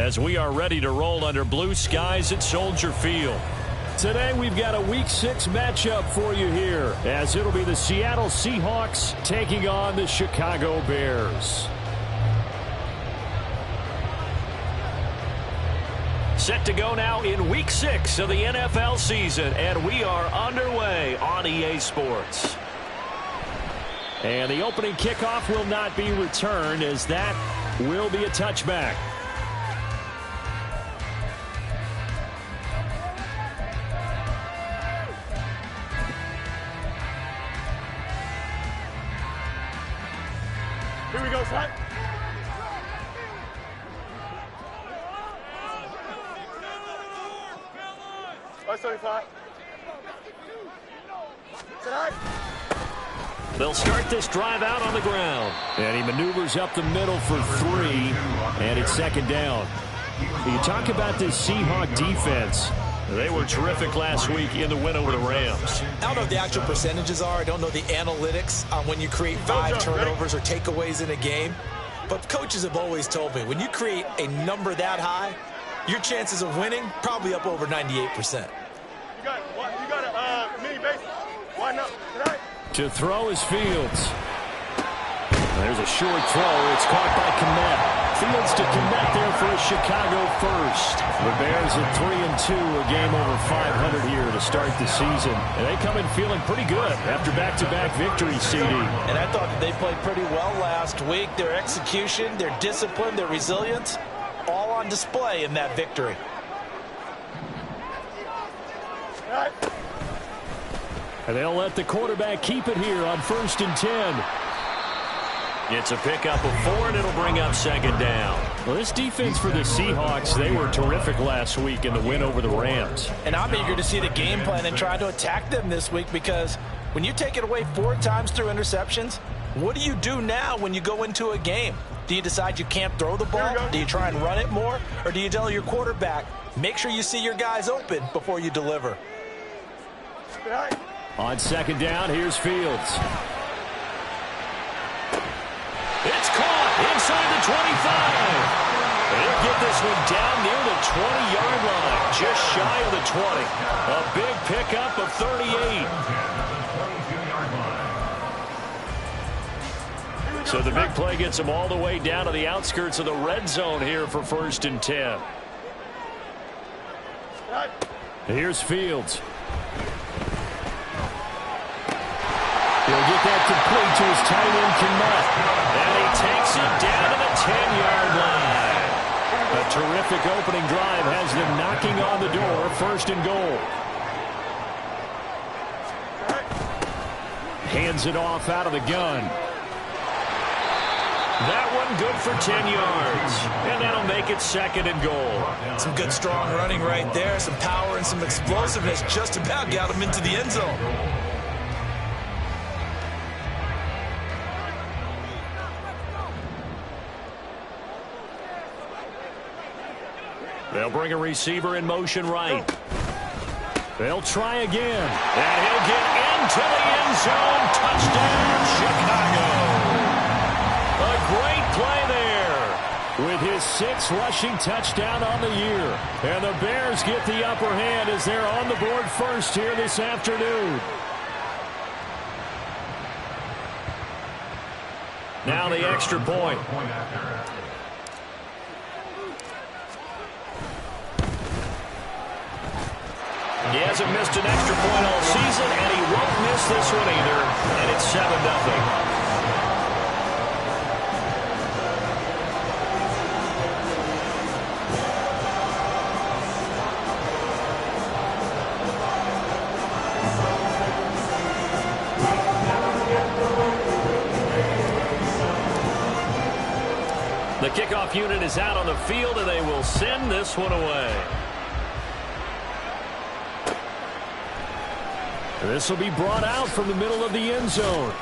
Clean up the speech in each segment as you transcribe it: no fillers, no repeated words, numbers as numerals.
as we are ready to roll under blue skies at Soldier Field. Today we've got a Week 6 matchup for you here, as it'll be the Seattle Seahawks taking on the Chicago Bears. Set to go now in Week 6 of the NFL season, and we are underway on EA Sports. And the opening kickoff will not be returned, as that will be a touchback. Here we go, son. They'll start this drive out on the ground. And he maneuvers up the middle for 3, and it's second down. You talk about this Seahawk defense. They were terrific last week in the win over the Rams. I don't know what the actual percentages are. I don't know the analytics on when you create 5 turnovers or takeaways in a game. But coaches have always told me, when you create a number that high, your chances of winning probably up over 98%. You got a mini base. Why not? Tonight. To throw is Fields. There's a short throw. It's caught by Kmet. Fields to Kmet there for a Chicago first. The Bears at 3-2, a game over 500 here to start the season. And they come in feeling pretty good after back-to-back victories, CD. And I thought that they played pretty well last week. Their execution, their discipline, their resilience, all on display in that victory. And they'll let the quarterback keep it here on 1st and 10. It's a pickup of 4, and it'll bring up second down. Well, this defense for the Seahawks, they were terrific last week in the win over the Rams. And I'm eager to see the game plan and try to attack them this week, because when you take it away 4 times through interceptions, what do you do now when you go into a game? Do you decide you can't throw the ball? Do you try and run it more? Or do you tell your quarterback, make sure you see your guys open before you deliver? On second down, here's Fields. It's caught inside the 25. They'll get this one down near the 20-yard line, just shy of the 20. A big pickup of 38. So the big play gets them all the way down to the outskirts of the red zone here for 1st and 10. Here's Fields. He'll get that complete to his tight end, Kmet. And he takes it down to the 10-yard line. A terrific opening drive has them knocking on the door, 1st and goal. Hands it off out of the gun. That one good for 10 yards. And that'll make it 2nd and goal. Some good strong running right there. Some power and some explosiveness just about got him into the end zone. They'll bring a receiver in motion right. They'll try again. And he'll get into the end zone. Touchdown, Chicago. A great play there with his 6th rushing touchdown on the year. And the Bears get the upper hand as they're on the board first here this afternoon. Now the extra point. He hasn't missed an extra point all season, and he won't miss this one either. And it's 7-0. The kickoff unit is out on the field, and they will send this one away. This will be brought out from the middle of the end zone.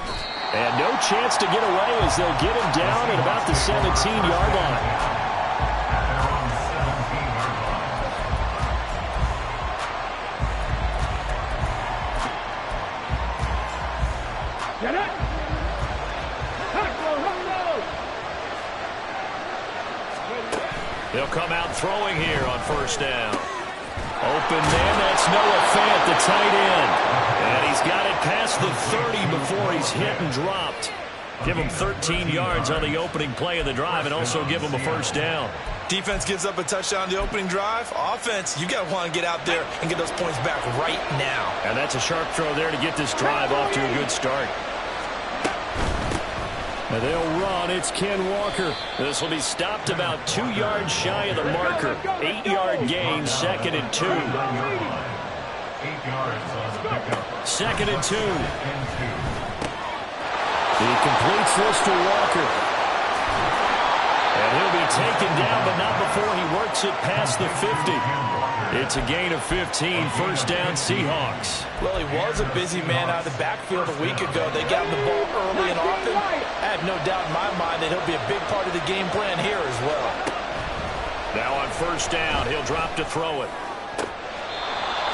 And no chance to get away as they'll get him down at about the 17-yard line. They'll come out throwing here on first down. Open man, that's Noah Fant, the tight end. And he's got it past the 30 before he's hit and dropped. Give him 13 yards on the opening play of the drive and also give him a first down. Defense gives up a touchdown on the opening drive. Offense, you got to want to get out there and get those points back right now. And that's a sharp throw there to get this drive off to a good start. And they'll run. It's Ken Walker. This will be stopped about 2 yards shy of the marker. 8-yard gain, 2nd and 2. 2nd and 2. He completes this to Walker. And he'll be taken down, but not before he works it past the 50. It's a gain of 15, first down Seahawks. Well, he was a busy man out of the backfield a week ago. They got him the ball early and often. I have no doubt in my mind that he'll be a big part of the game plan here as well. Now on first down, he'll drop to throw it.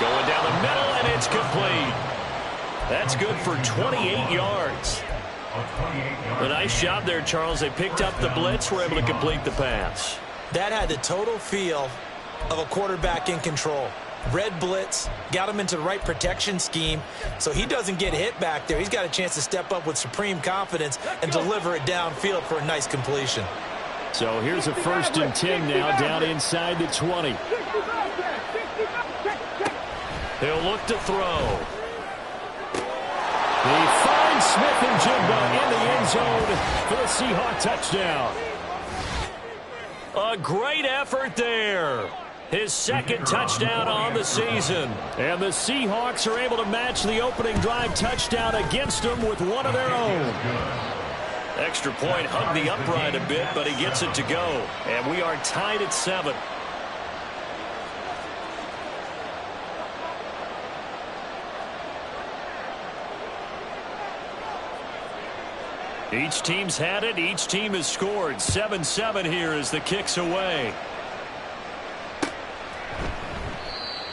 Going down the middle, and it's complete. That's good for 28 yards. A nice job there, Charles. They picked up the blitz, were able to complete the pass. That had the total feel of a quarterback in control. Red blitz, got him into the right protection scheme, so he doesn't get hit back there. He's got a chance to step up with supreme confidence and deliver it downfield for a nice completion. So here's a 1st and 10 now, down inside the 20. He'll look to throw. He finds Smith and Jigba in the end zone for the Seahawk touchdown. A great effort there. His 2nd touchdown on the season. And the Seahawks are able to match the opening drive touchdown against them with one of their own. Extra point hugged the upright a bit, but he gets it to go. And we are tied at 7. Each team's had it. Each team has scored. 7-7 here as the kick's away.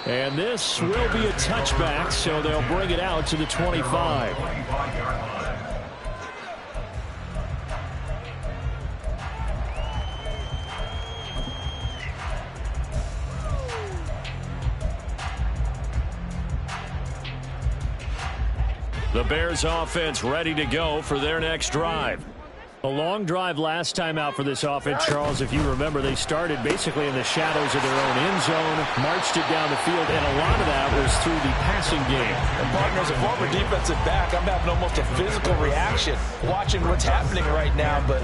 And this will be a touchback, so they'll bring it out to the 25. The Bears offense ready to go for their next drive. A long drive last time out for this offense, Charles. If you remember, they started basically in the shadows of their own end zone, marched it down the field, and a lot of that was through the passing game. And partners, a former defensive back, I'm having almost a physical reaction watching what's happening right now. But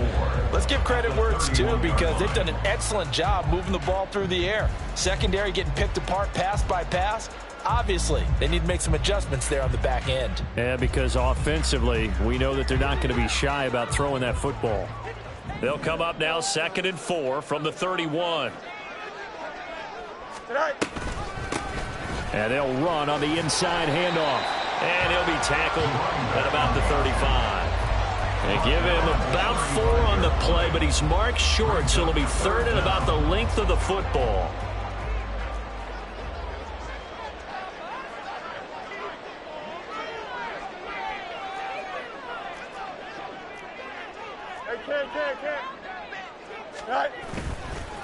let's give credit where it's due, because they've done an excellent job moving the ball through the air. Secondary getting picked apart pass by pass. Obviously, they need to make some adjustments there on the back end. Yeah, because offensively, we know that they're not going to be shy about throwing that football. They'll come up now 2nd and 4 from the 31. And they'll run on the inside handoff. And he'll be tackled at about the 35. They give him about 4 on the play, but he's marked short, so it'll be 3rd and about the length of the football.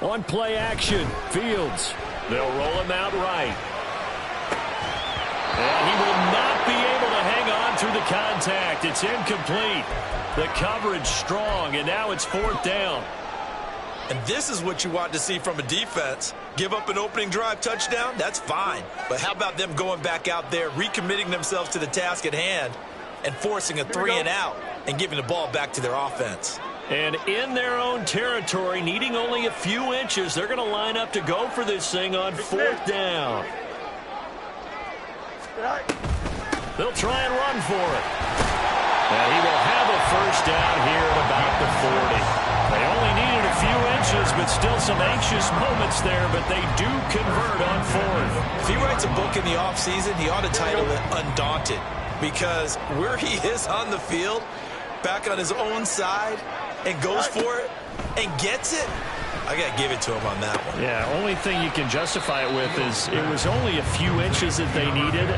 On play action, Fields. They'll roll him out right. And he will not be able to hang on through the contact. It's incomplete. The coverage strong, and now it's 4th down. And this is what you want to see from a defense. Give up an opening drive touchdown, that's fine. But how about them going back out there, recommitting themselves to the task at hand, and forcing a 3 and out, and giving the ball back to their offense. And in their own territory, needing only a few inches, they're going to line up to go for this thing on 4th down. They'll try and run for it. And he will have a first down here at about the 40. They only needed a few inches, but still some anxious moments there, but they do convert on 4th. If he writes a book in the offseason, he ought to title it Undaunted, because where he is on the field, back on his own side, and goes for it and gets it, I got to give it to him on that one. Yeah, only thing you can justify it with is it was only a few inches that they needed.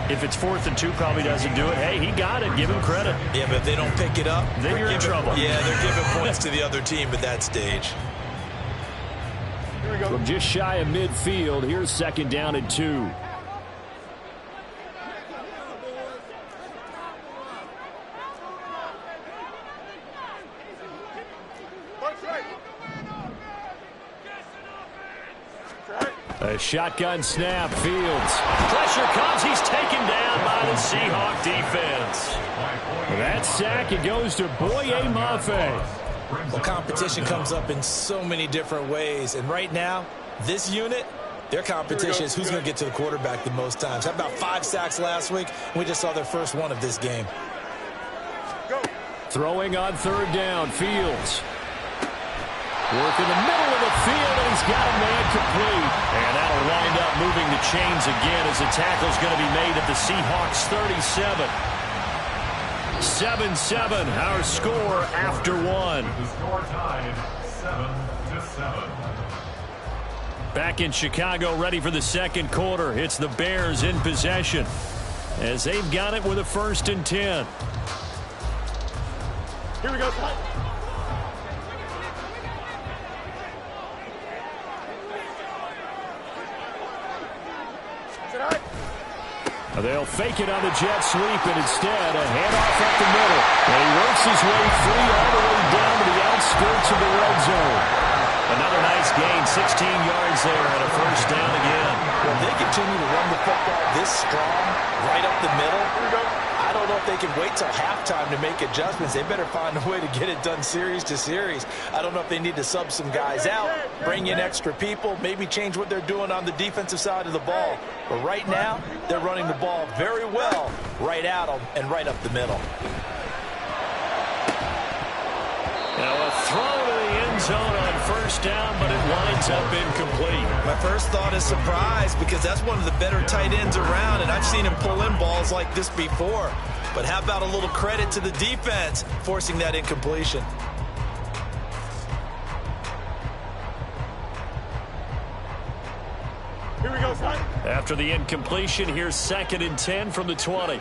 If it's 4th and 2, probably doesn't do it. Hey, he got it. Give him credit. Yeah, but if they don't pick it up, then you're in trouble. Yeah, they're giving points to the other team at that stage. Here we From just shy of midfield, here's 2nd down and 2. A shotgun snap, Fields. Pressure comes. He's taken down by the Seahawk defense. That sack, it goes to Boye Mafe. Well, competition comes up in so many different ways. And right now, this unit, their competition is who's going to get to the quarterback the most times. How about 5 sacks last week? We just saw their first one of this game. Throwing on 3rd down, Fields. Work in the middle of the field, and he's got a man complete. And that'll wind up moving the chains again as the tackle's going to be made at the Seahawks 37. 7-7, our score after 1. The score tied 7-7. Back in Chicago, ready for the 2nd quarter. It's the Bears in possession as they've got it with a 1st and 10. Here we go. They'll fake it on the jet sweep, and instead a handoff up the middle. And he works his way free all the way down to the outskirts of the red zone. Another nice gain, 16 yards there, and a 1st down again. Well, they continue to run the football this strong, right up the middle. I don't know if they can wait till halftime to make adjustments. They better find a way to get it done series to series. I don't know if they need to sub some guys out, bring in extra people, maybe change what they're doing on the defensive side of the ball. But right now, they're running the ball very well right at them and right up the middle. Now a throw to the end zone on 1st down, but it winds up incomplete. My first thought is surprise, because that's one of the better tight ends around, and I've seen him pull in balls like this before. But how about a little credit to the defense forcing that incompletion? Here we go, son. After the incompletion, here's 2nd and 10 from the 20.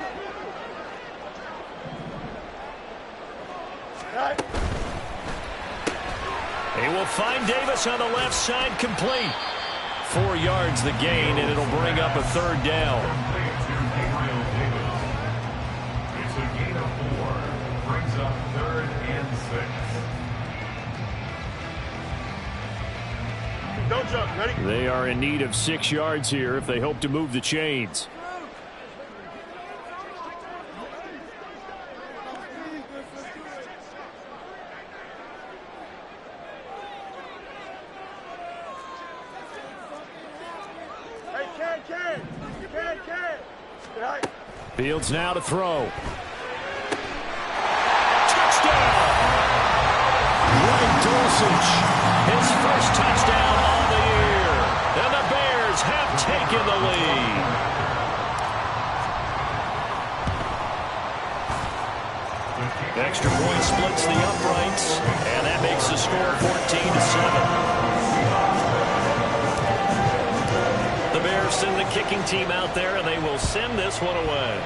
He will find Davis on the left side, complete. 4 yards the gain, and it'll bring up a 3rd down. It's a gain of 4. Brings up 3rd and 6. Don't jump. Ready? They are in need of 6 yards here if they hope to move the chains. Fields now to throw. Touchdown! Greg Dulcich, his first touchdown on the year. And the Bears have taken the lead. Extra point splits the uprights, and that makes the score 14-7. The Bears send the kicking team out there, and they will send this one away.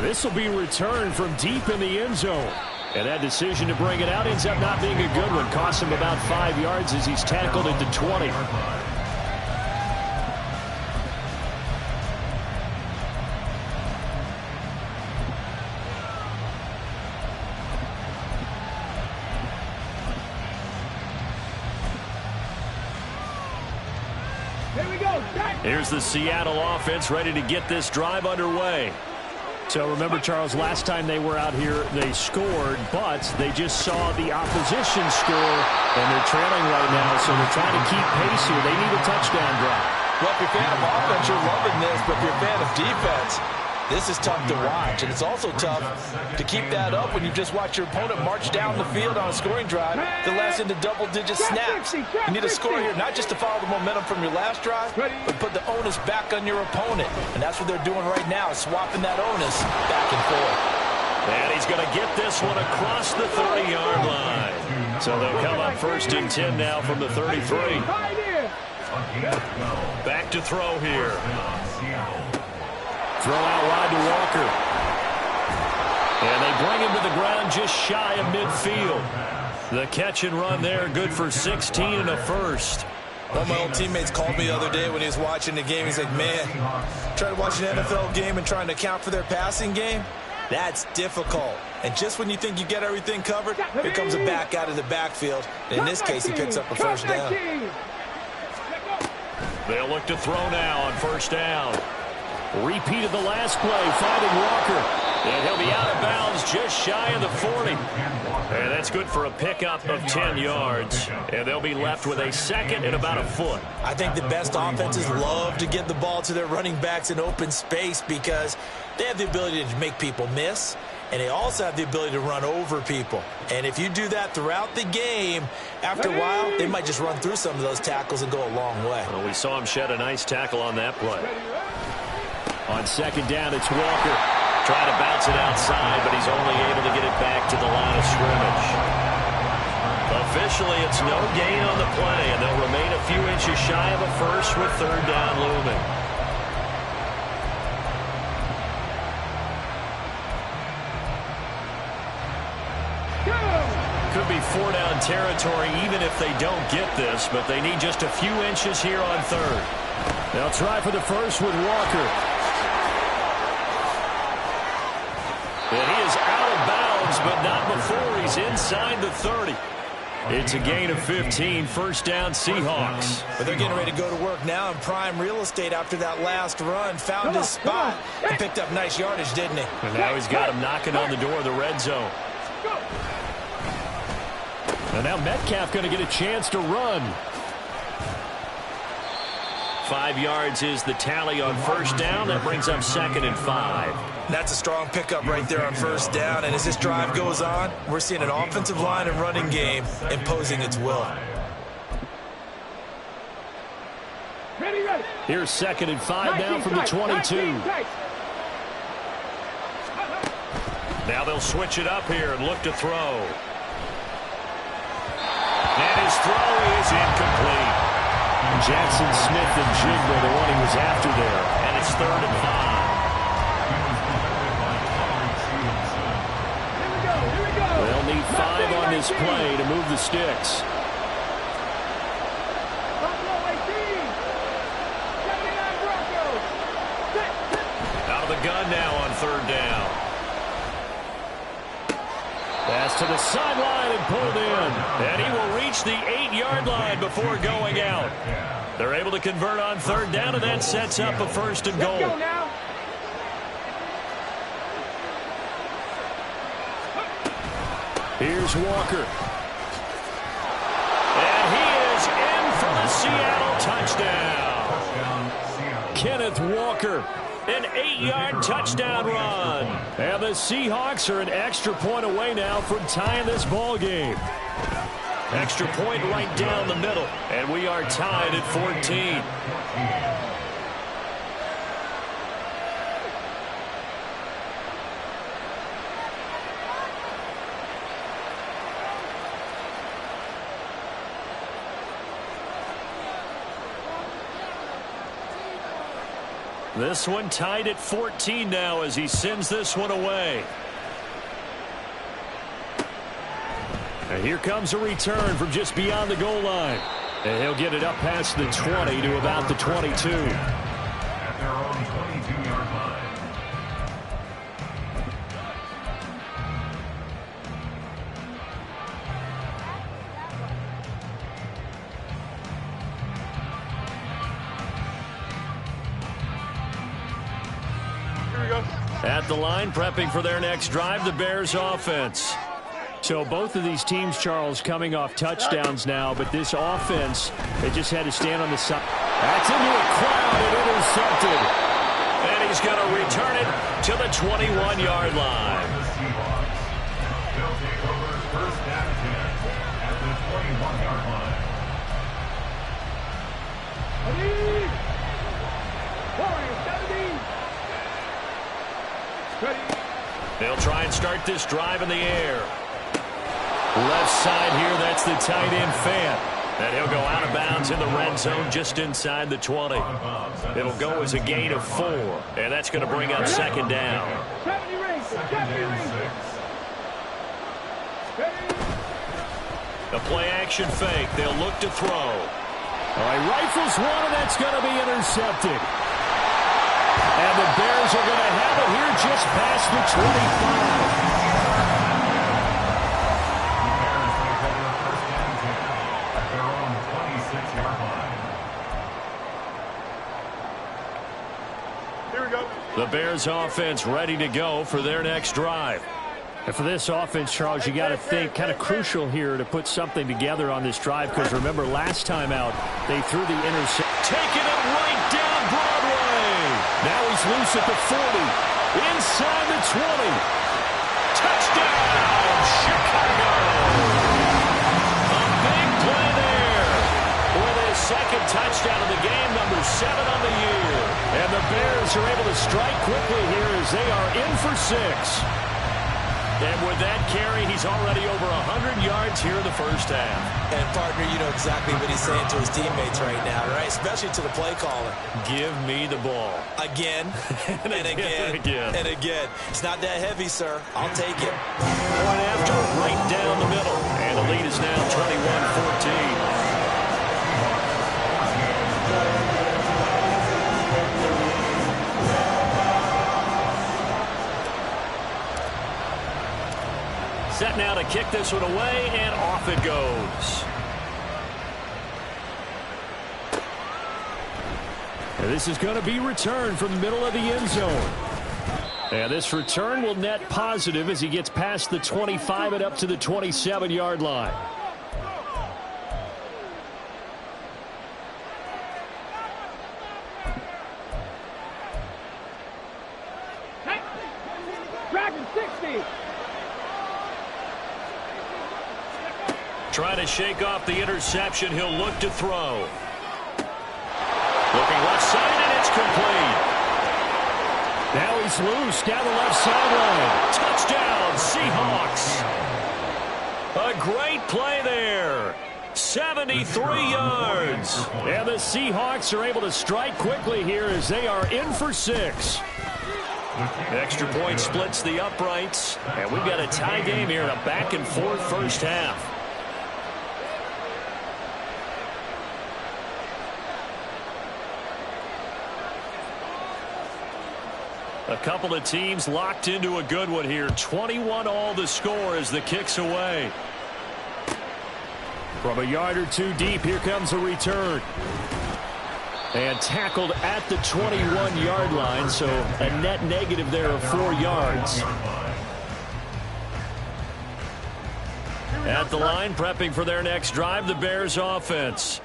This will be returned from deep in the end zone. And that decision to bring it out ends up not being a good one. Costs him about 5 yards as he's tackled at the 20. Here's the Seattle offense ready to get this drive underway. So remember, Charles, last time they were out here, they scored, but they just saw the opposition score, and they're trailing right now, so they're trying to keep pace here. They need a touchdown drive. Well, if you're a fan of offense, you're loving this, but if you're a fan of defense, this is tough to watch, and it's also tough to keep that up when you just watch your opponent march down the field on a scoring drive that lasts into double-digit snaps. You need a score here, not just to follow the momentum from your last drive, but put the onus back on your opponent. And that's what they're doing right now, swapping that onus back and forth. And he's going to get this one across the 30-yard line. So they'll come up 1st and 10 now from the 33. Back to throw here. Throw out wide to Walker. And they bring him to the ground just shy of midfield. The catch and run there, good for 16 and a first. One of my old teammates called me the other day when he was watching the game. He's like, man, trying to watch an NFL game and trying to account for their passing game, that's difficult. And just when you think you get everything covered, here comes a back out of the backfield. In this case, he picks up a first down. They'll look to throw now on first down. Repeat of the last play, finding Walker. And he'll be out of bounds just shy of the 40. And that's good for a pickup of 10 yards. And they'll be left with a second and about a foot. I think the best offenses love to get the ball to their running backs in open space because they have the ability to make people miss, and they also have the ability to run over people. And if you do that throughout the game, after a while, they might just run through some of those tackles and go a long way. Well, we saw him shed a nice tackle on that play. On second down, it's Walker. Trying to bounce it outside, but he's only able to get it back to the line of scrimmage. Officially, it's no gain on the play, and they'll remain a few inches shy of a first with third down looming. Could be four-down territory even if they don't get this, but they need just a few inches here on third. They'll try for the first with Walker. And he is out of bounds, but not before he's inside the 30. It's a gain of 15, first down Seahawks. But they're getting ready to go to work now in prime real estate after that last run. Found his spot and picked up nice yardage, didn't he? And now he's got him knocking on the door of the red zone. And now Metcalf going to get a chance to run. 5 yards is the tally on first down. That brings up second and 5. That's a strong pickup right there on first down. And as this drive goes on, we're seeing an offensive line and running game imposing its will. Here's second and 5 now from the 22. Now they'll switch it up here and look to throw. And his throw is incomplete. Jackson Smith and Jigba, the one he was after there. And it's third and 5. They'll need 5 on this play to move the sticks. Out of the gun now on third down. Pass to the sideline and pulled in. And he will reach the 8-yard line before going out. They're able to convert on third down, and that sets up a first and goal. Here's Walker. And he is in for the Seattle touchdown. Kenneth Walker. An 8-yard touchdown run. And the Seahawks are an extra point away now from tying this ball game. Extra point right down the middle. And we are tied at 14. This one tied at 14 now as he sends this one away. And here comes a return from just beyond the goal line. And he'll get it up past the 20 to about the 22. At their own 22-yard line. At the line, prepping for their next drive, the Bears offense. So both of these teams, Charles, coming off touchdowns now, but this offense, they just had to stand on the side. That's into a crowd and intercepted. And he's going to return it to the 21-yard line. They'll take over first down 10 at the 21-yard line. They'll try and start this drive in the air. Left side here, that's the tight end Fant. And he'll go out of bounds in the red zone just inside the 20. It'll go as a gain of 4. And that's going to bring up second down. A play-action fake. They'll look to throw. All right, rifles one, and that's going to be intercepted. And the Bears are going to have it here just past the 25. The Bears offense ready to go for their next drive. And for this offense, Charles, you got to think kind of crucial here to put something together on this drive, because remember last time out they threw the interception. Taking it right down Broadway. Now he's loose at the 40. Inside the 20. Touchdown, Chicago. A big play there. With his second touchdown of the game, number 7 on the year. And the Bears are able to strike quickly here as they are in for 6. And with that carry, he's already over 100 yards here in the first half. And, partner, you know exactly what he's saying to his teammates right now, right? Especially to the play caller. Give me the ball. Again, and again, and again. It's not that heavy, sir. I'll take it. Point after, right down the middle. And the lead is now 21-14. Set now to kick this one away, and off it goes. And this is going to be returned from the middle of the end zone. And this return will net positive as he gets past the 25 and up to the 27-yard line. Dragon 60. Trying to shake off the interception. He'll look to throw. Looking left side, and it's complete. Now he's loose down the left sideline. Touchdown, Seahawks. A great play there. 73 yards. And the Seahawks are able to strike quickly here as they are in for 6. Extra point splits the uprights. And we've got a tie game here in a back-and-forth first half. A couple of teams locked into a good one here. 21 all the score as the kick's away. From a yard or two deep, here comes a return. And tackled at the 21-yard line, so a net negative there of 4 yards. At the line, prepping for their next drive, the Bears offense.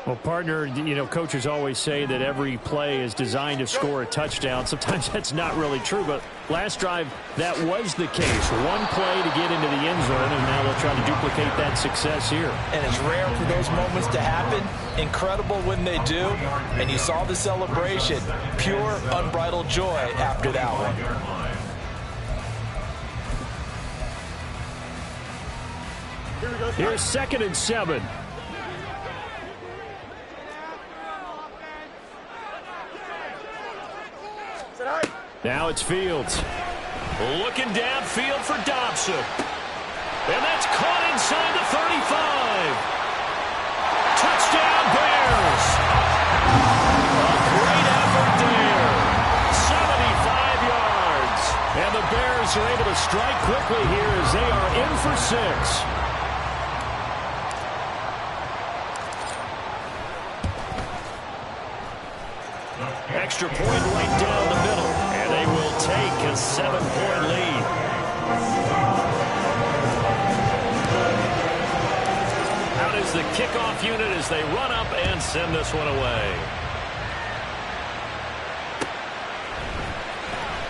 Well, partner, you know, coaches always say that every play is designed to score a touchdown. Sometimes that's not really true, but last drive, that was the case. One play to get into the end zone, and now they'll try to duplicate that success here. And it's rare for those moments to happen. Incredible when they do. And you saw the celebration. Pure, unbridled joy after that one. Here's 2nd and 7. Now it's Fields. Looking downfield for Dobson. And that's caught inside the 35. Touchdown, Bears. A great effort there. 75 yards. And the Bears are able to strike quickly here as they are in for 6. Extra point right down the middle. And they will take a 7-point lead. Out is the kickoff unit as they run up and send this one away.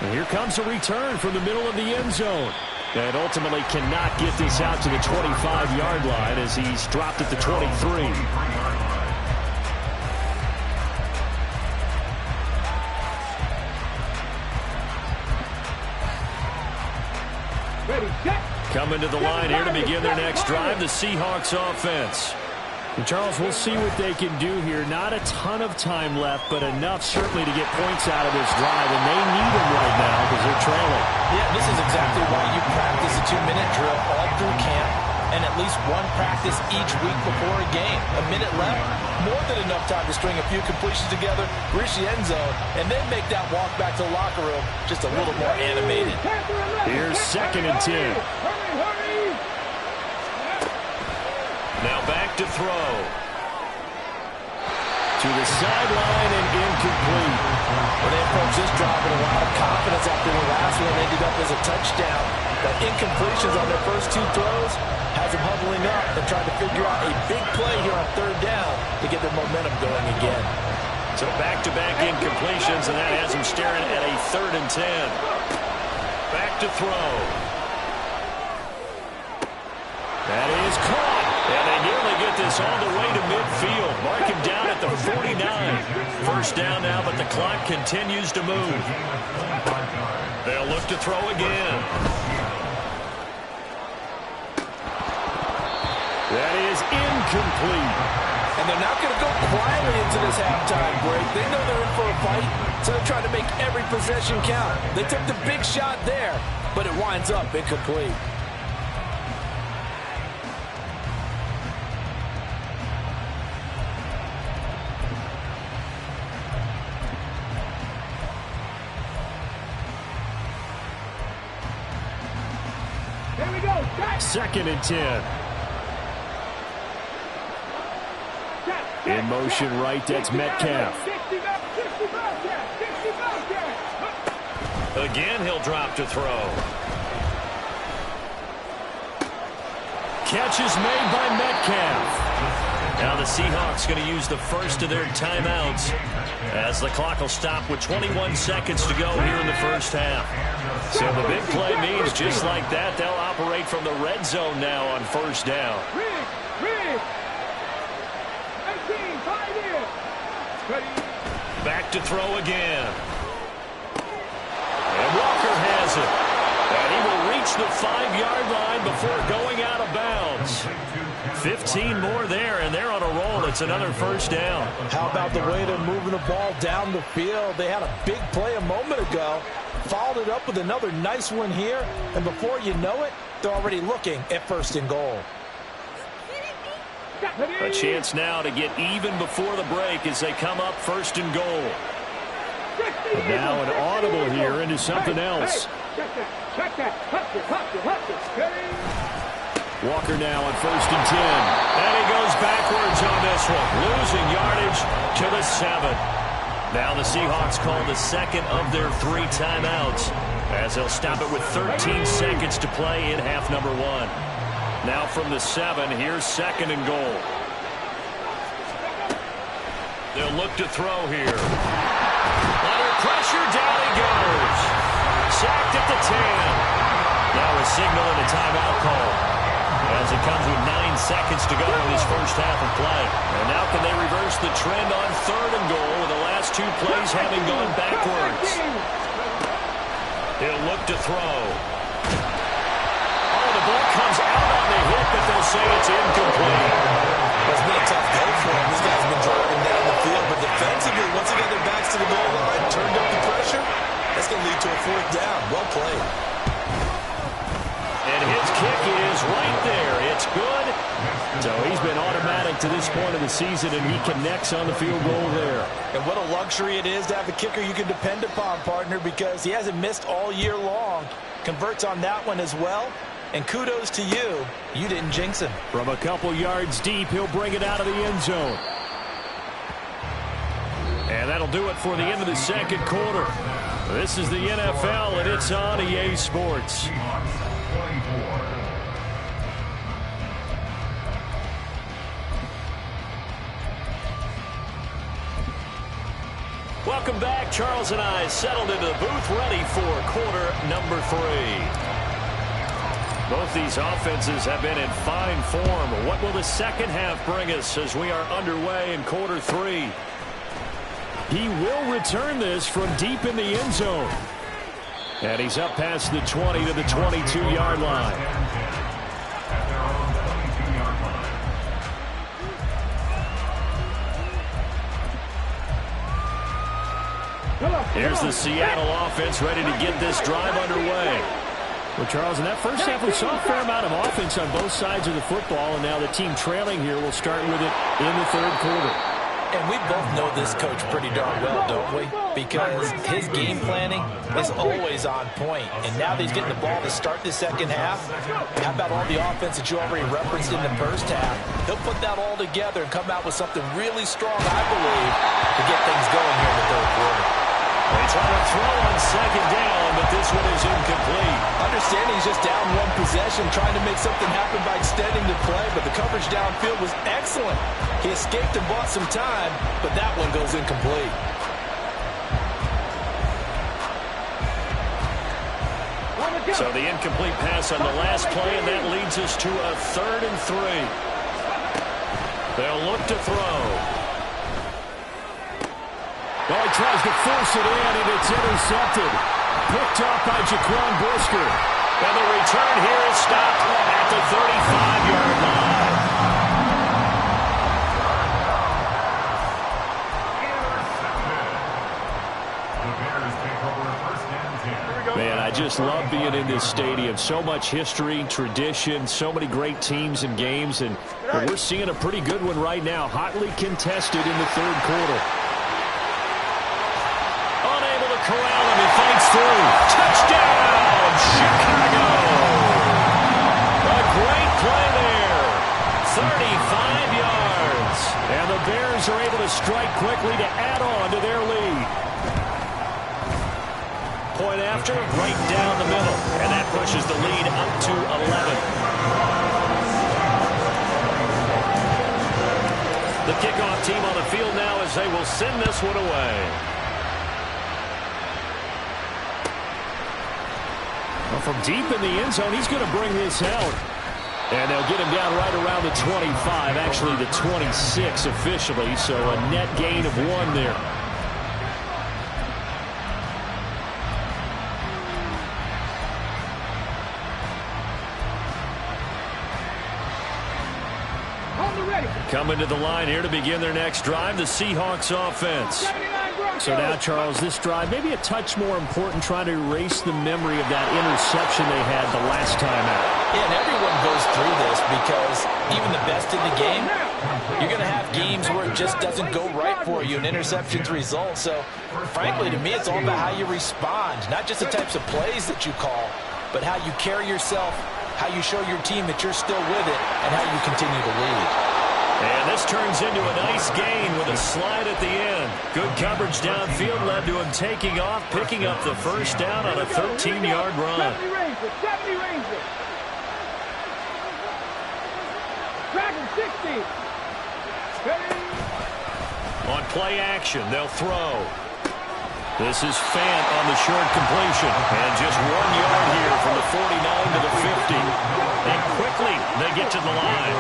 And here comes a return from the middle of the end zone. And ultimately cannot get this out to the 25-yard line as he's dropped at the 23. Coming to the line here to begin their next drive, the Seahawks offense. And Charles, we'll see what they can do here. Not a ton of time left, but enough certainly to get points out of this drive, and they need them right now because they're trailing. Yeah, this is exactly why you practice a 2-minute drill all through camp and at least one practice each week before a game. A minute left, more than enough time to string a few completions together, reach the end zone, and then make that walk back to the locker room just a little more animated. Here's 2nd and 10. Now back to throw. To the sideline and incomplete. Well, they approached this drive with a lot of confidence after the last one ended up as a touchdown. But incompletions on their first 2 throws has them huddling up and trying to figure out a big play here on 3rd down to get their momentum going again. So back-to-back incompletions, and that has them staring at a 3rd and 10. Back to throw. That is caught. And they nearly get this all the way to midfield. Mark him down at the 49. 1st down now, but the clock continues to move. They'll look to throw again. That is incomplete. And they're not going to go quietly into this halftime break. They know they're in for a fight, so they're trying to make every possession count. They took the big shot there, but it winds up incomplete. Here we go. 2nd and 10. In motion right, that's Metcalf. Again, he'll drop to throw. Catch is made by Metcalf. Now the Seahawks going to use the first of their timeouts as the clock will stop with 21 seconds to go here in the 1st half. So the big play means just like that, they'll operate from the red zone now on 1st down. Back to throw again. And Walker has it. And he will reach the 5-yard line before going out of bounds. 15 more there, and they're on a roll. It's another 1st down. How about the way they're moving the ball down the field? They had a big play a moment ago. Followed it up with another nice one here. And before you know it, they're already looking at 1st and goal. A chance now to get even before the break as they come up 1st and goal. But now an audible here into something else. Walker now on 1st and 10. And he goes backwards on this one, losing yardage to the 7. Now the Seahawks call the 2nd of their 3 timeouts as they'll stop it with 13 seconds to play in half number 1. Now from the 7, here's 2nd and goal. They'll look to throw here. Under pressure, down he goes. Sacked at the 10. Now a signal and a timeout call as it comes with 9 seconds to go in this 1st half of play. And now can they reverse the trend on 3rd and goal with the last 2 plays having gone backwards. He'll look to throw. Oh, the ball comes out on the hit, but they'll say it's incomplete. It's been a tough day for him. This guy's been driving down the field, but defensively, once again, their backs to the goal line, turned up the pressure. That's going to lead to a 4th down. Well played. And his kick is right there. It's good. So he's been automatic to this point of the season, and he connects on the field goal there. And what a luxury it is to have a kicker you can depend upon, partner, because he hasn't missed all year long. Converts on that one as well. And kudos to you. You didn't jinx him. From a couple yards deep, he'll bring it out of the end zone. And that'll do it for the end of the 2nd quarter. This is the NFL, and it's on EA Sports. Welcome back. Charles and I settled into the booth ready for quarter number 3. Both these offenses have been in fine form. What will the 2nd half bring us as we are underway in quarter 3? He will return this from deep in the end zone. And he's up past the 20 to the 22-yard line. Here's the Seattle offense ready to get this drive underway. Well, Charles, in that first half, we saw a fair amount of offense on both sides of the football, and now the team trailing here will start with it in the third quarter. And we both know this coach pretty darn well, don't we? Because his game planning is always on point. And now that he's getting the ball to start the second half, how about all the offense that you already referenced in the first half? He'll put that all together and come out with something really strong, I believe, to get things going here in the third quarter. They try to throw on second down, but this one is incomplete. Understanding he's just down one possession, trying to make something happen by extending the play, but the coverage downfield was excellent. He escaped and bought some time, but that one goes incomplete. So the incomplete pass on the last play, and that leads us to a 3rd and 3. They'll look to throw. Well, he tries to force it in, and it's intercepted. Picked up by Jaquan Brisker. And the return here is stopped at the 35-yard line. Man, I just love being in this stadium. So much history, tradition, so many great teams and games, and we're seeing a pretty good one right now. Hotly contested in the third quarter. Unable to corral him. He fights through. Touchdown, Chicago. A great play there. 35 yards. And the Bears are able to strike quickly to add on to their lead. Point after, right down the middle. And that pushes the lead up to 11. The kickoff team on the field now as they will send this one away. Well, from deep in the end zone, he's going to bring this out. And they'll get him down right around the 25, actually the 26 officially, so a net gain of 1 there. Coming to the line here to begin their next drive, the Seahawks offense. So now, Charles, this drive maybe a touch more important, trying to erase the memory of that interception they had the last time out. Yeah, and everyone goes through this because even the best in the game, you're going to have games where it just doesn't go right for you, and interceptions result. So, frankly, to me, it's all about how you respond, not just the types of plays that you call, but how you carry yourself, how you show your team that you're still with it, and how you continue to lead. And this turns into a nice gain with a slide at the end. Good coverage downfield led to him taking off, picking up the first down on a 13-yard run. 70 Ranger. Dragon 60. On play action, they'll throw. This is Fant on the short completion. And just 1 yard here from the 49 to the 50. And quickly they get to the line.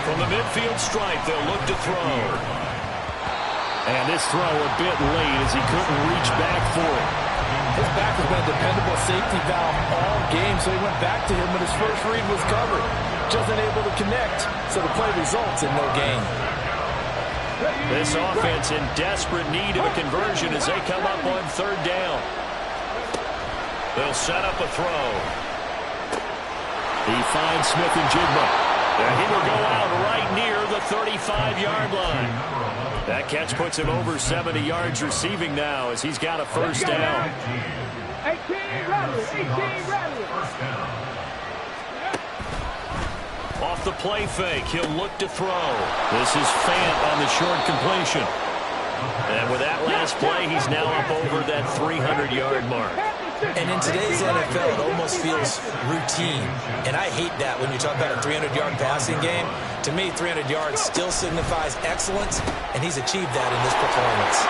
From the midfield stripe, they'll look to throw. And this throw a bit late as he couldn't reach back for it. His back has been a dependable safety valve all game, so he went back to him when his first read was covered. Just unable to connect, so the play results in no gain. This offense in desperate need of a conversion as they come up on 3rd down. They'll set up a throw. He finds Smith and Jigba. And he will go out right near the 35-yard line. That catch puts him over 70 yards receiving now as he's got a first down. 18 Rattler. Off the play fake, he'll look to throw. This is Fant on the short completion. And with that last play, he's now up over that 300-yard mark. And in today's NFL, it almost feels routine. And I hate that when you talk about a 300-yard passing game. To me, 300 yards still signifies excellence, and he's achieved that in this performance.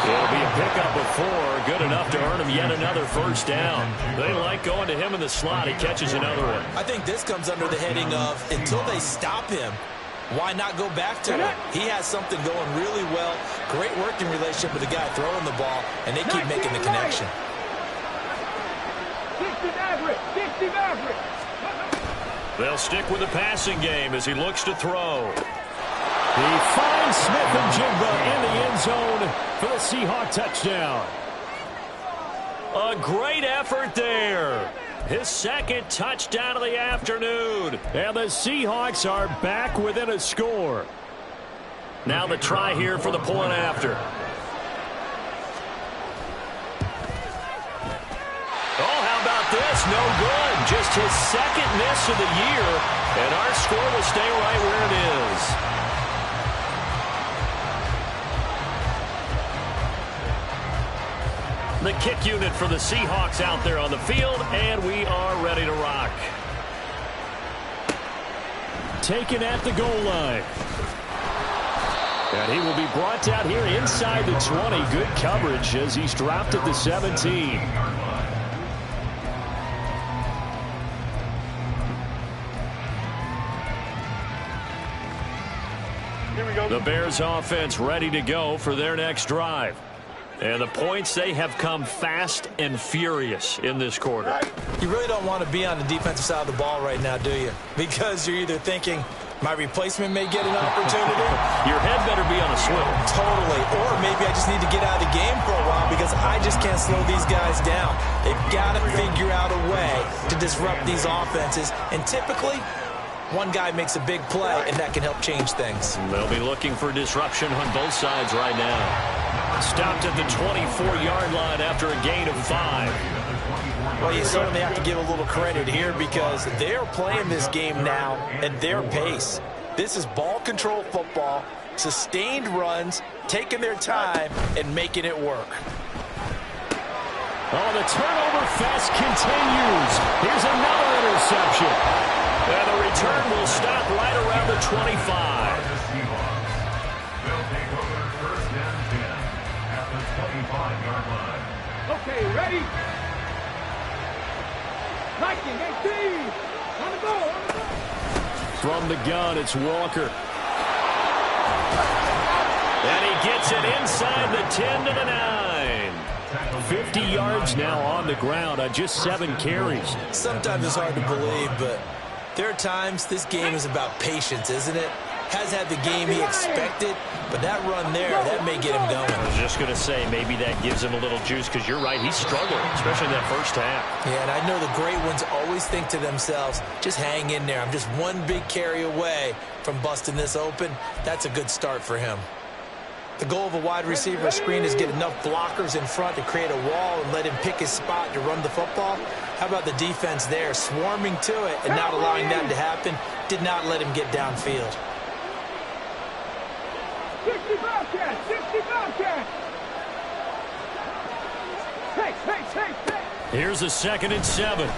It'll be a pickup of 4, good enough to earn him yet another first down. They like going to him in the slot. He catches another one. I think this comes under the heading of, until they stop him, why not go back to him? He has something going really well, great working relationship with the guy throwing the ball, and they keep making the connection. 60 Maverick. They'll stick with the passing game as he looks to throw. He finds Smith and Jigba in the end zone for the Seahawk touchdown. A great effort there. His second touchdown of the afternoon. And the Seahawks are back within a score. Now the try here for the point after. Oh, how about this? No good. Just his second miss of the year. And our score will stay right where it is. The kick unit for the Seahawks out there on the field, and we are ready to rock. Taken at the goal line. And he will be brought down here inside the 20. Good coverage as he's dropped at the 17. Here we go. The Bears offense ready to go for their next drive. And the points, they have come fast and furious in this quarter. You really don't want to be on the defensive side of the ball right now, do you? Because you're either thinking, my replacement may get an opportunity. Your head better be on a swivel. Totally. Or maybe I just need to get out of the game for a while because I just can't slow these guys down. They've got to figure out a way to disrupt these offenses. And typically, one guy makes a big play, and that can help change things. They'll be looking for disruption on both sides right now. Stopped at the 24-yard line after a gain of 5. Well, you certainly have to give a little credit here because they're playing this game now at their pace. This is ball control football, sustained runs, taking their time, and making it work. Oh, the turnover fest continues. Here's another interception. And the return will stop right around the 25. Okay, ready? Lightning, 18. On the go. From the gun, it's Walker. And he gets it inside the 10 to the 9. 50 yards now on the ground on just 7 carries. Sometimes it's hard to believe, but there are times this game is about patience, isn't it? Has had the game he expected, but that run there, that may get him going. I was just going to say, maybe that gives him a little juice, because you're right, he's struggling, especially in that first half. Yeah, and I know the great ones always think to themselves, just hang in there. I'm just one big carry away from busting this open. That's a good start for him. The goal of a wide receiver screen is get enough blockers in front to create a wall and let him pick his spot to run the football. How about the defense there, swarming to it and not allowing that to happen? Did not let him get downfield. 60 Bobcats, 60 Bobcats. Take. Here's a 2nd and 7.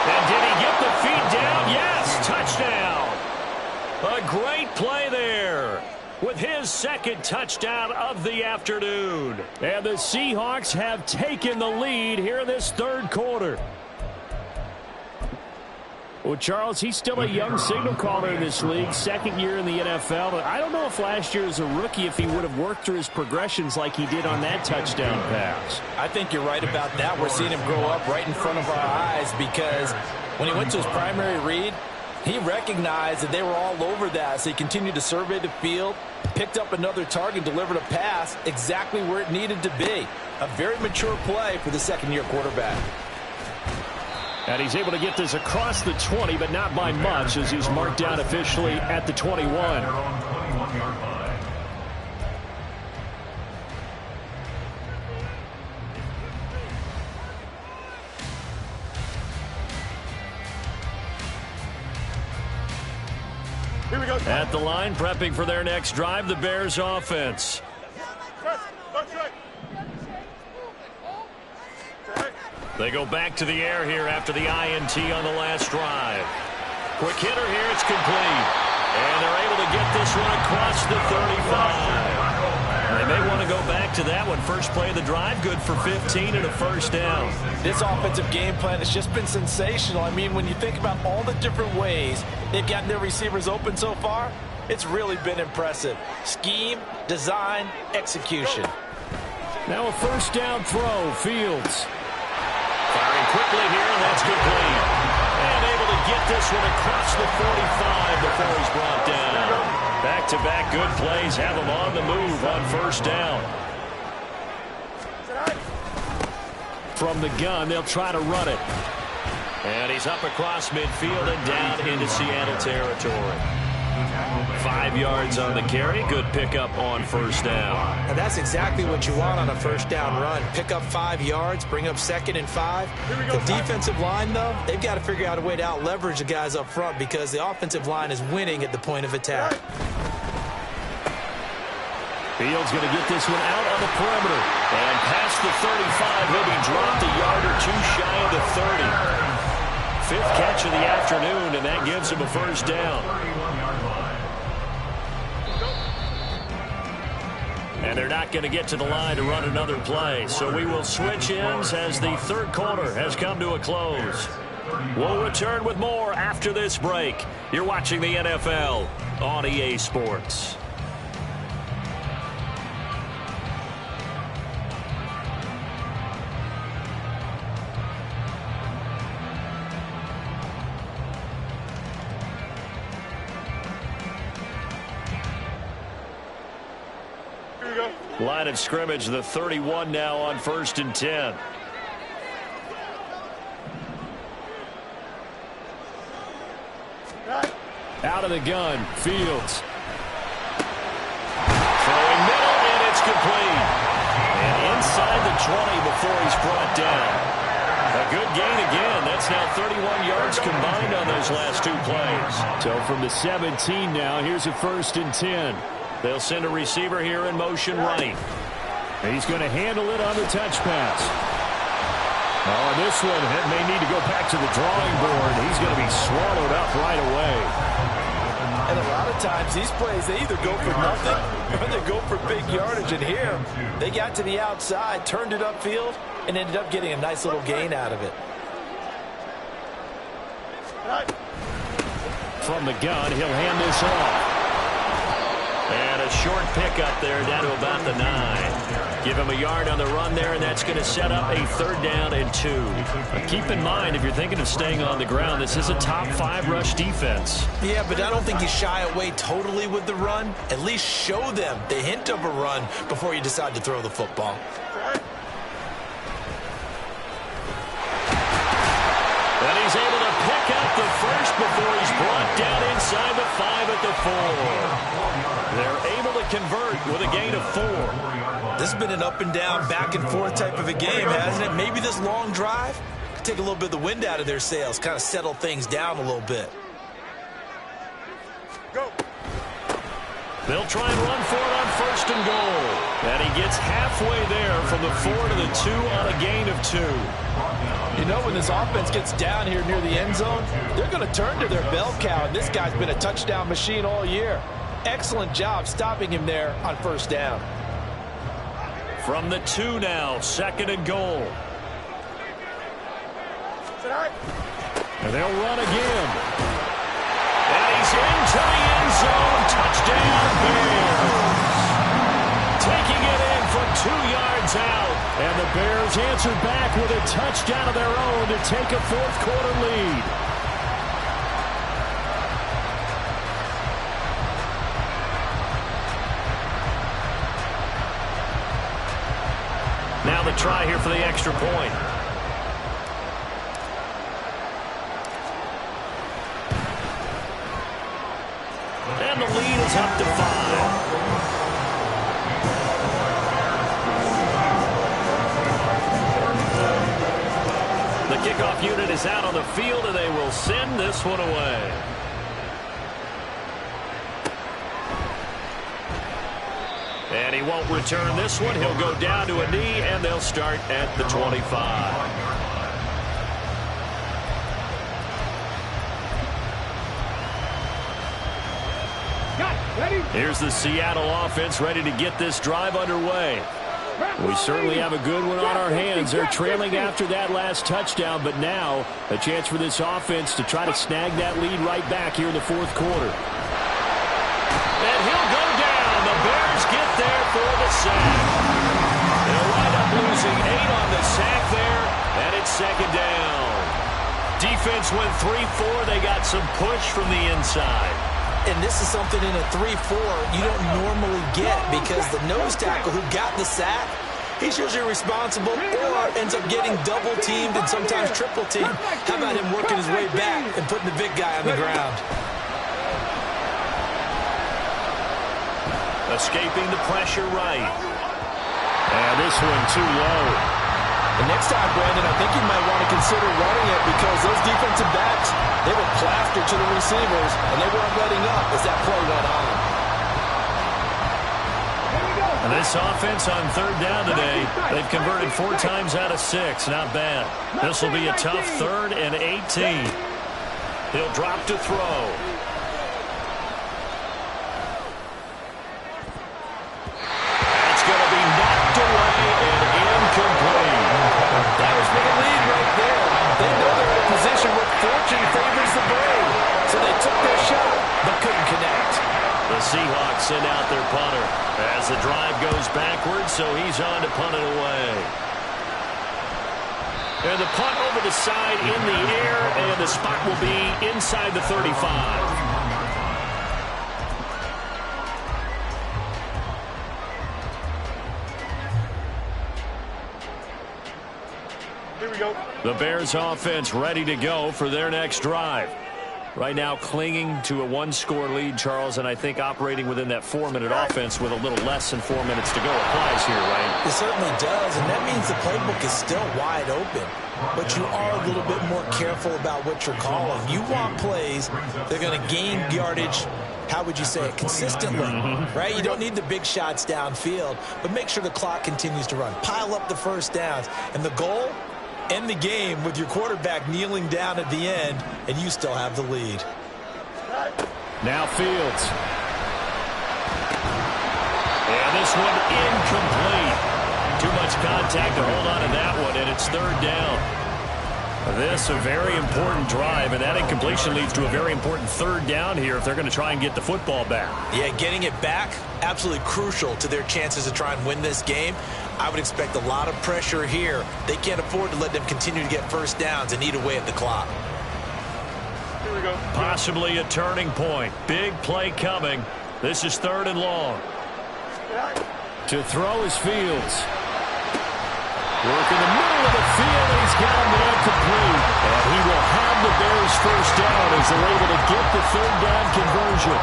And did he get the feet down? Yes, touchdown. A great play there with his 2nd touchdown of the afternoon. And the Seahawks have taken the lead here in this 3rd quarter. Well, Charles, he's still a young signal caller in this league, 2nd year in the NFL. But I don't know if last year as a rookie, if he would have worked through his progressions like he did on that touchdown pass. I think you're right about that. We're seeing him grow up right in front of our eyes because when he went to his primary read, he recognized that they were all over that, so he continued to survey the field, picked up another target, delivered a pass exactly where it needed to be. A very mature play for the 2nd-year quarterback. And he's able to get this across the 20, but not by much, as he's marked down officially at the 21. Here we go. At the line, prepping for their next drive, the Bears offense. They go back to the air here after the INT on the last drive. Quick hitter here, it's complete. And they're able to get this one across the 35. They may want to go back to that one. First play of the drive, good for 15 and a first down. This offensive game plan has just been sensational. I mean, when you think about all the different ways they've gotten their receivers open so far, it's really been impressive. Scheme, design, execution. Now a first down throw, Fields. Firing quickly here, and that's complete. And able to get this one across the 45 before he's brought down. Back-to-back good plays have him on the move on first down. From the gun, they'll try to run it. And he's up across midfield and down into Seattle territory. 5 yards on the carry. Good pickup on first down. And that's exactly what you want on a first down run. Pick up 5 yards, bring up 2nd and 5. The defensive line, though, they've got to figure out a way to out-leverage the guys up front because the offensive line is winning at the point of attack. Fields going to get this one out on the perimeter. And past the 35, he'll be dropped a yard or two shy of the 30. 5th catch of the afternoon, and that gives him a first down. And they're not going to get to the line to run another play. So we will switch ends as the 3rd quarter has come to a close. We'll return with more after this break. You're watching the NFL on EA Sports. Line of scrimmage, the 31 now on 1st and 10. Out of the gun, Fields. Throwing middle, and it's complete. And inside the 20 before he's brought down. A good gain again. That's now 31 yards combined on those last 2 plays. So from the 17 now, here's a 1st and 10. They'll send a receiver here in motion right. He's going to handle it on the touch pass. Oh, and this one may need to go back to the drawing board. He's going to be swallowed up right away. And a lot of times these plays, they either go for nothing or they go for big yardage. And here, they got to the outside, turned it upfield, and ended up getting a nice little gain out of it. From the gun, he'll hand this off. And a short pickup there down to about the 9. Give him a yard on the run there, and that's going to set up a 3rd down and 2. But keep in mind, if you're thinking of staying on the ground, this is a top 5 rush defense. Yeah, but I don't think you shy away totally with the run. At least show them the hint of a run before you decide to throw the football. And he's able to pick up the first before he's brought down inside the 5 at the 4. They're able to convert with a gain of 4. This has been an up and down, back and forth type of a game, hasn't it? Maybe this long drive could take a little bit of the wind out of their sails, kind of settle things down a little bit. Go. They'll try and run for it on 1st and goal. And he gets halfway there from the 4 to the 2 on a gain of 2. You know, when this offense gets down here near the end zone, they're going to turn to their bell cow, and this guy's been a touchdown machine all year. Excellent job stopping him there on 1st down. From the 2 now, 2nd and goal. And they'll run again. And he's into the end zone. Touchdown, Bears. Taking it in from 2 yards out. And the Bears answer back with a touchdown of their own to take a 4th quarter lead. Now the try here for the extra point. And the lead is up to 5. The kickoff unit is out on the field, and they will send this one away. And he won't return this one. He'll go down to a knee, and they'll start at the 25. Here's the Seattle offense ready to get this drive underway. We certainly have a good one on our hands. They're trailing after that last touchdown, but now a chance for this offense to try to snag that lead right back here in the 4th quarter. And he'll go down. The Bears get there for the sack. They'll wind up losing 8 on the sack there, and it's 2nd down. Defense went 3-4. They got some push from the inside. And this is something in a 3-4 you don't normally get because the nose tackle who got the sack he's usually responsible or ends up getting double-teamed and sometimes triple-teamed. How about him working his way back and putting the big guy on the ground? Escaping the pressure right. And this one too low. The next time, Brandon, I think you might want to consider running it because those defensive backs, they were plastered to the receivers, and they weren't letting up as that play went on. And this offense on third down today, they've converted 4 times out of 6. Not bad. This will be a tough 3rd and 18. He'll drop to throw. That's going to be knocked away and incomplete. That was for the lead right there. They know they're in a position where fortune favors the brave. So they took their shot, but couldn't connect. The Seahawks send out their punter as the drive goes backwards, so he's on to punt it away. And the punt over the side in the air, and the spot will be inside the 35. Here we go. The Bears offense ready to go for their next drive. Right now clinging to a 1-score lead, Charles, and I think operating within that 4-minute offense with a little less than 4 minutes to go applies here, right? It certainly does, and that means the playbook is still wide open. But you are a little bit more careful about what you're calling. You want plays that are going to gain yardage, how would you say it, consistently, right? You don't need the big shots downfield, but make sure the clock continues to run. Pile up the first downs, and the goal, end the game with your quarterback kneeling down at the end, and you still have the lead. Now Fields. And this one incomplete. Too much contact to hold on to that one, and it's 3rd down. This a very important drive, and that incompletion leads to a very important 3rd down here if they're going to try and get the football back. Yeah, getting it back, absolutely crucial to their chances to try and win this game. I would expect a lot of pressure here. They can't afford to let them continue to get first downs and eat away at the clock. Here we go. Possibly a turning point. Big play coming. This is 3rd and long. To throw is Fields. Work in the middle of the field, and he's got him there complete. And he will have the Bears first down as they're able to get the 3rd down conversion.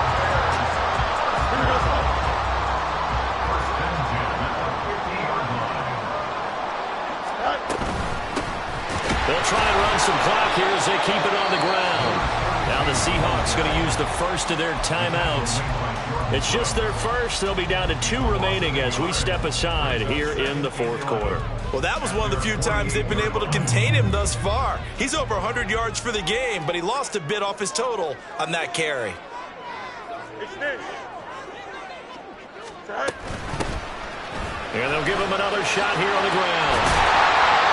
They'll try and run some clock here as they keep it on the ground. Now the Seahawks going to use the first of their timeouts. It's just their first. They'll be down to 2 remaining as we step aside here in the 4th quarter. Well, that was one of the few times they've been able to contain him thus far. He's over 100 yards for the game, but he lost a bit off his total on that carry. Extend. And they'll give him another shot here on the ground.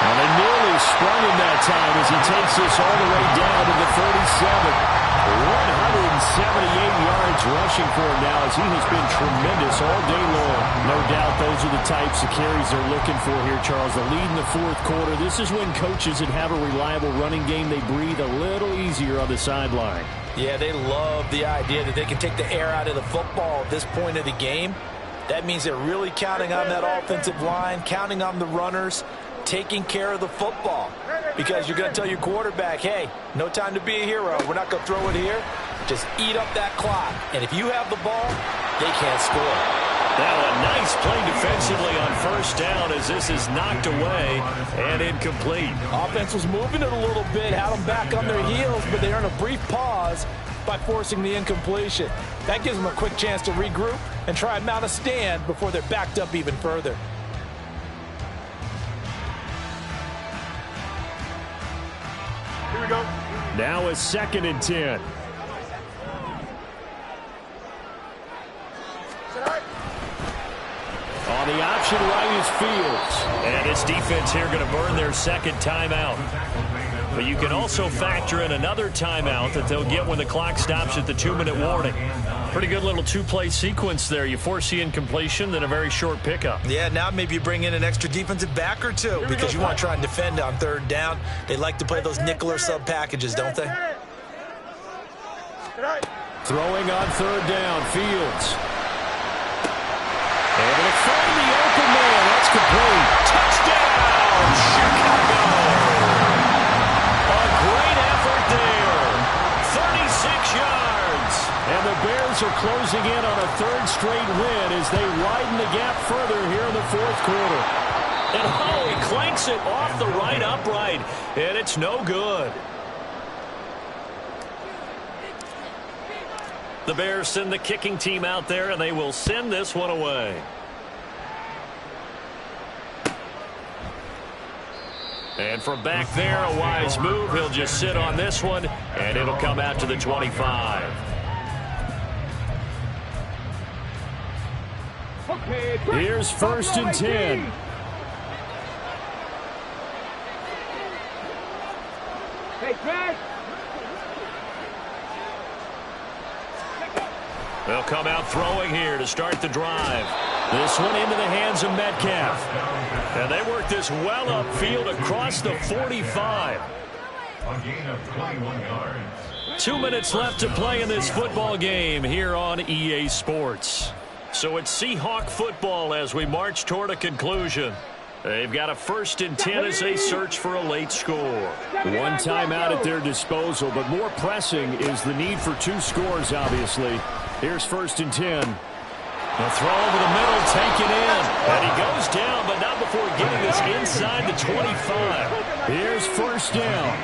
And they nearly sprung him that time as he takes this all the way down to the 37. 178 yards rushing for him now as he has been tremendous all day long. No doubt those are the types of carries they're looking for here, Charles. The lead in the 4th quarter. This is when coaches that have a reliable running game, they breathe a little easier on the sideline. Yeah, they love the idea that they can take the air out of the football at this point of the game. That means they're really counting on that offensive line, counting on the runners, taking care of the football. Because you're going to tell your quarterback, hey, no time to be a hero. We're not going to throw it here. Just eat up that clock. And if you have the ball, they can't score. Now a nice play defensively on first down as this is knocked away and incomplete. Offense was moving it a little bit, had them back on their heels, but they earned a brief pause by forcing the incompletion. That gives them a quick chance to regroup and try and mount a stand before they're backed up even further. Here we go. Now a 2nd and 10. On the option right is Fields. And his defense here going to burn their 2nd timeout. But you can also factor in another timeout that they'll get when the clock stops at the 2-minute warning. Pretty good little 2-play sequence there. You force the incompletion, then a very short pickup. Yeah, now maybe you bring in an extra defensive back or two because you want to try and defend on 3rd down. They like to play those nickel or sub packages, don't they? Throwing on 3rd down, Fields. Able to find the open man. That's complete. Bears are closing in on a third straight win as they widen the gap further here in the fourth quarter. And oh, he clanks it off the right upright, and it's no good. The Bears send the kicking team out there, and they will send this one away. And from back there, a wise move. He'll just sit on this one, and it'll come out to the 25. Okay, Here's first and 10. Hey, Craig. They'll come out throwing here to start the drive. This one into the hands of Metcalf. And they work this well upfield across the 45. A gain of 21 yards. 2 minutes left to play in this football game here on EA Sports. So it's Seahawk football as we march toward a conclusion. They've got a first and 10 as they search for a late score. One timeout at their disposal, but more pressing is the need for 2 scores, obviously. Here's first and 10. The throw over the middle, taken in. And he goes down, but not before getting this inside the 25. Here's first down.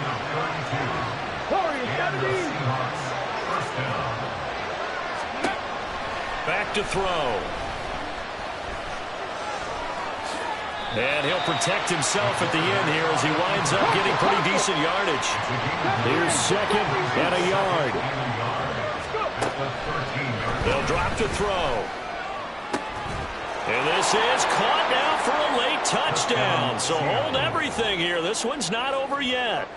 Back to throw. And he'll protect himself at the end here as he winds up getting pretty decent yardage. Here's second and a yard. They'll drop to throw. And this is caught now for a late touchdown. So hold everything here. This one's not over yet.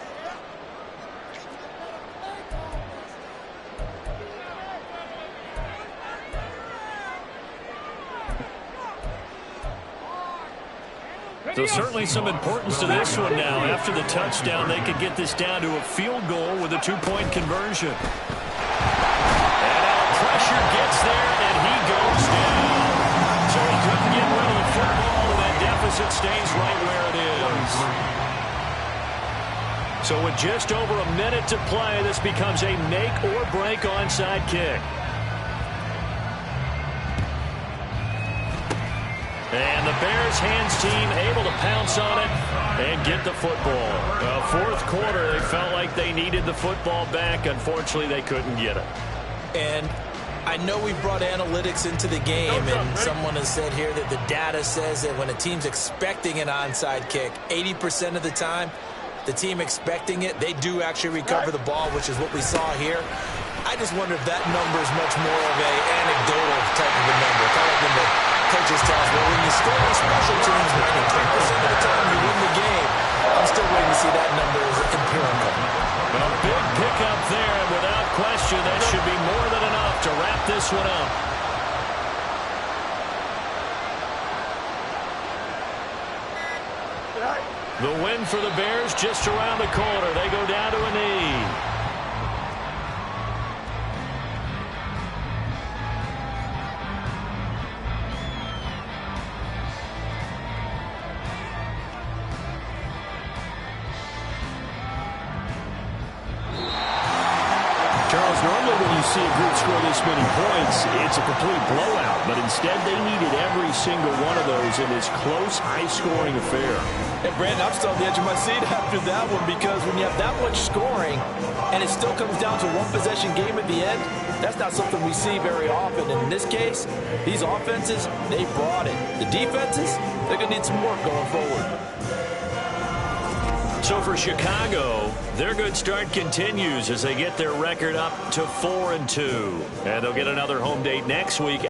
So certainly some importance to this one now. After the touchdown, they could get this down to a field goal with a 2-point conversion. And now pressure gets there, and he goes down. So he couldn't get rid of the football, and that deficit stays right where it is. So with just over a minute to play, this becomes a make-or-break onside kick. And the Bears hands team able to pounce on it and get the football. Fourth quarter, they felt like they needed the football back. Unfortunately, they couldn't get it. And I know we brought analytics into the game, and someone has said here that the data says that when a team's expecting an onside kick, 80% of the time, the team expecting it, they do actually recover the ball, which is what we saw here. I just wonder if that number is much more of a anecdotal type of a number. Kind of like when the coaches tell us, well, when you score on special teams, 93% of the time you win the game. I'm still waiting to see that number as empirical. A big pickup there, and without question, that should be more than enough to wrap this one up. The win for the Bears just around the corner. They go down to a knee. Charles, normally when you see a group score this many points, it's a complete blowout. But instead, they needed every single one of those in this close, high-scoring affair. And Brandon, I'm still on the edge of my seat after that one, because when you have that much scoring and it still comes down to one possession game at the end, that's not something we see very often. And in this case, these offenses, they brought it. The defenses, they're going to need some work going forward. So for Chicago, their good start continues as they get their record up to 4-2. And they'll get another home date next week.